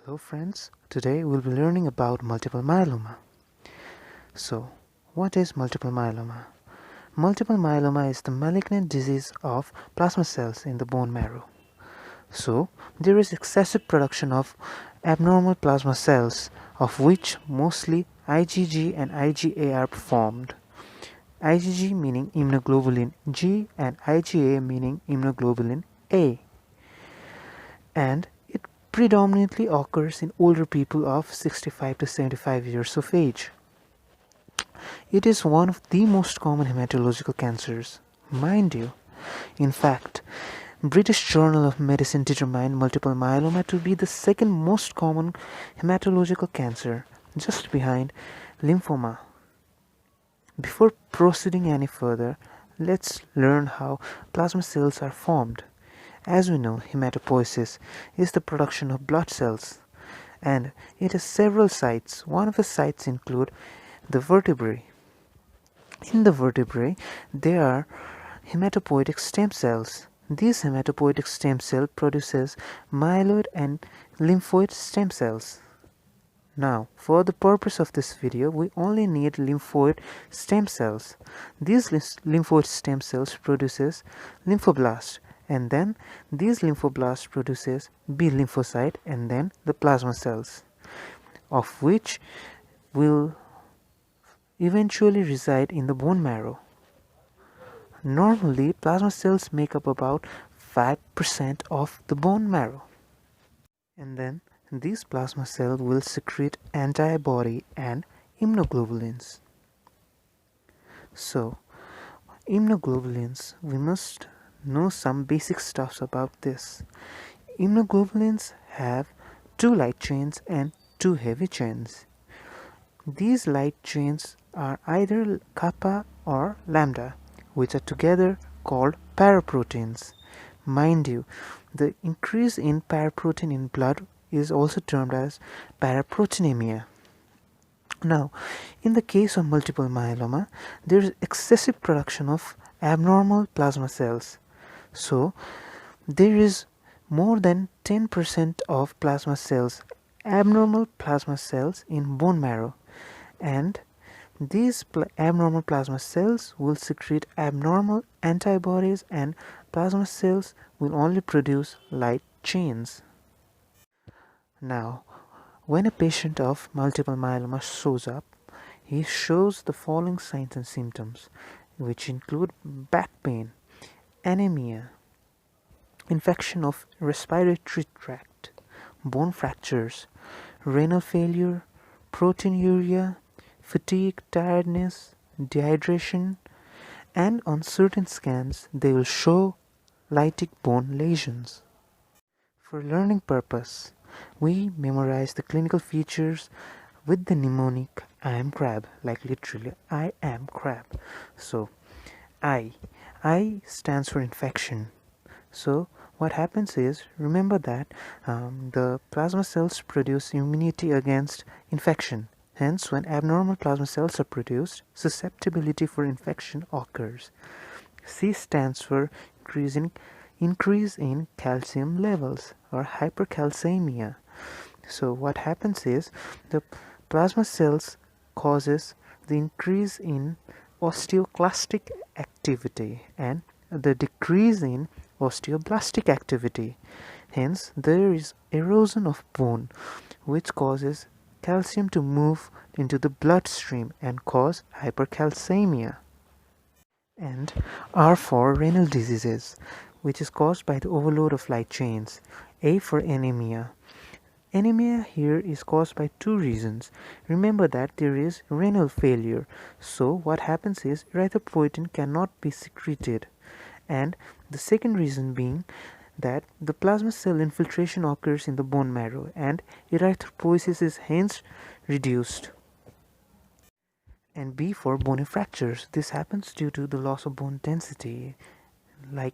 Hello friends, today we'll be learning about multiple myeloma. So, what is multiple myeloma? Multiple myeloma is the malignant disease of plasma cells in the bone marrow. So, there is excessive production of abnormal plasma cells, of which mostly IgG and IgA are formed. IgG meaning immunoglobulin G and IgA meaning immunoglobulin A. And it predominantly occurs in older people of 65 to 75 years of age. It is one of the most common hematological cancers, mind you. In fact, British Journal of Medicine determined multiple myeloma to be the second most common hematological cancer, just behind lymphoma. Before proceeding any further, let's learn how plasma cells are formed. As we know, hematopoiesis is the production of blood cells, and it has several sites. One of the sites include the vertebrae. In the vertebrae, there are hematopoietic stem cells. These hematopoietic stem cells produces myeloid and lymphoid stem cells. Now, for the purpose of this video, we only need lymphoid stem cells. These lymphoid stem cells produces lymphoblasts, and then these lymphoblasts produces B lymphocyte and then the plasma cells, of which will eventually reside in the bone marrow. Normally, plasma cells make up about 5% of the bone marrow. And then these plasma cells will secrete antibody and immunoglobulins. So, immunoglobulins, we must know some basic stuffs about this. Immunoglobulins have 2 light chains and 2 heavy chains. These light chains are either kappa or lambda, which are together called paraproteins. Mind you, the increase in paraprotein in blood is also termed as paraproteinemia. Now, in the case of multiple myeloma, there is excessive production of abnormal plasma cells. So, there is more than 10% of plasma cells, abnormal plasma cells in bone marrow, and these abnormal plasma cells will secrete abnormal antibodies, and plasma cells will only produce light chains. Now, when a patient of multiple myeloma shows up, he shows the following signs and symptoms, which include back pain, anemia, infection of respiratory tract, bone fractures, renal failure, proteinuria, fatigue, tiredness, dehydration, and on certain scans they will show lytic bone lesions. For learning purpose, we memorize the clinical features with the mnemonic I am crab, like literally I am crab. So I stands for infection. So what happens is, remember that the plasma cells produce immunity against infection. Hence, when abnormal plasma cells are produced, susceptibility for infection occurs. C stands for increase in calcium levels, or hypercalcemia. So what happens is, the plasma cells causes the increase in osteoclastic activity and the decrease in osteoblastic activity. Hence, there is erosion of bone, which causes calcium to move into the bloodstream and cause hypercalcemia. And R for renal diseases, which is caused by the overload of light chains. A for anemia. Anemia here is caused by 2 reasons. Remember that there is renal failure. So what happens is erythropoietin cannot be secreted. And the second reason being that the plasma cell infiltration occurs in the bone marrow and erythropoiesis is hence reduced. And B for bony fractures. This happens due to the loss of bone density, like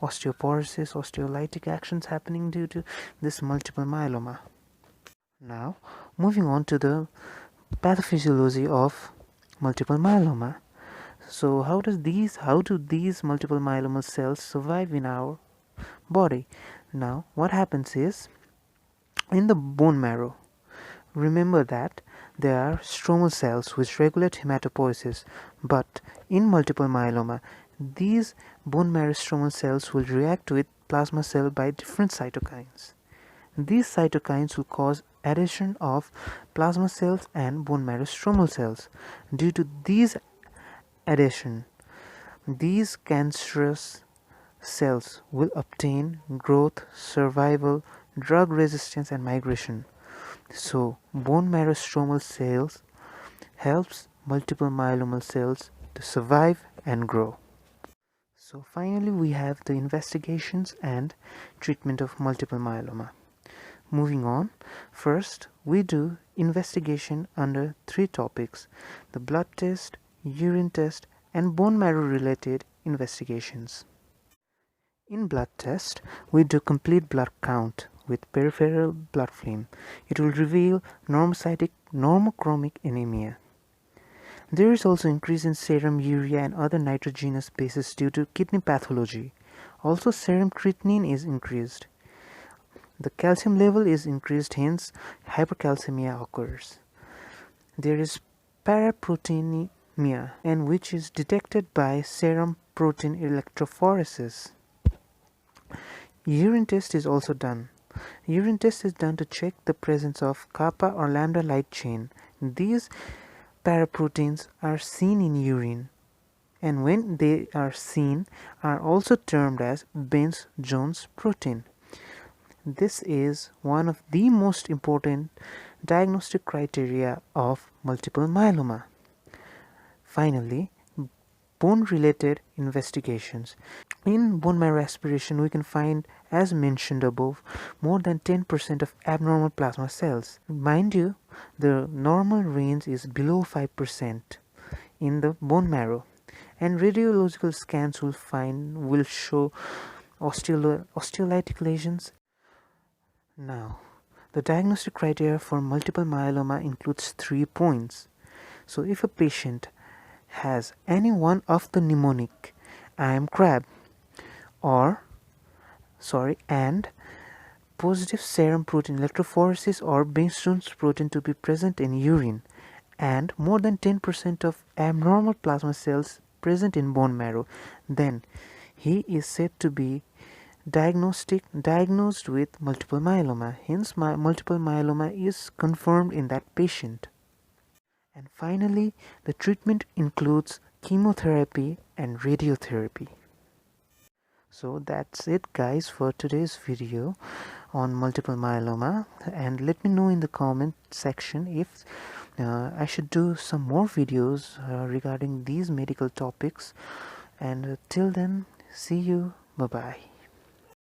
osteoporosis, osteolytic actions happening due to this multiple myeloma. Now, moving on to the pathophysiology of multiple myeloma. So how do these multiple myeloma cells survive in our body? Now, what happens is, In the bone marrow, remember that there are stromal cells which regulate hematopoiesis, but in multiple myeloma, these bone marrow stromal cells will react with plasma cell by different cytokines. These cytokines will cause adhesion of plasma cells and bone marrow stromal cells. Due to these adhesion, these cancerous cells will obtain growth, survival, drug resistance and migration. So, bone marrow stromal cells helps multiple myeloma cells to survive and grow. So finally we have the investigations and treatment of multiple myeloma. Moving on, first we do investigation under 3 topics: the blood test, urine test and bone marrow related investigations. In blood test, we do complete blood count with peripheral blood film. It will reveal normocytic normochromic anemia. There is also increase in serum urea and other nitrogenous bases due to kidney pathology. Also serum creatinine is increased. The calcium level is increased, hence hypercalcemia occurs. There is paraproteinemia, and which is detected by serum protein electrophoresis. Urine test is also done. Urine test is done to check the presence of kappa or lambda light chain. These paraproteins are seen in urine, and when they are seen are also termed as Bence-Jones protein. This is one of the most important diagnostic criteria of multiple myeloma. Finally, bone-related investigations. In bone marrow aspiration, we can find, as mentioned above, more than 10% of abnormal plasma cells. Mind you, the normal range is below 5% in the bone marrow, and radiological scans will show osteolytic lesions. Now, the diagnostic criteria for multiple myeloma includes 3 points. So if a patient has any one of the mnemonic I am crab and positive serum protein electrophoresis or Bence-Jones protein to be present in urine, and more than 10% of abnormal plasma cells present in bone marrow, then he is said to be diagnosed with multiple myeloma. Hence, multiple myeloma is confirmed in that patient. And finally, the treatment includes chemotherapy and radiotherapy. So that's it guys for today's video on multiple myeloma, and let me know in the comment section if I should do some more videos regarding these medical topics, and till then, see you, bye bye.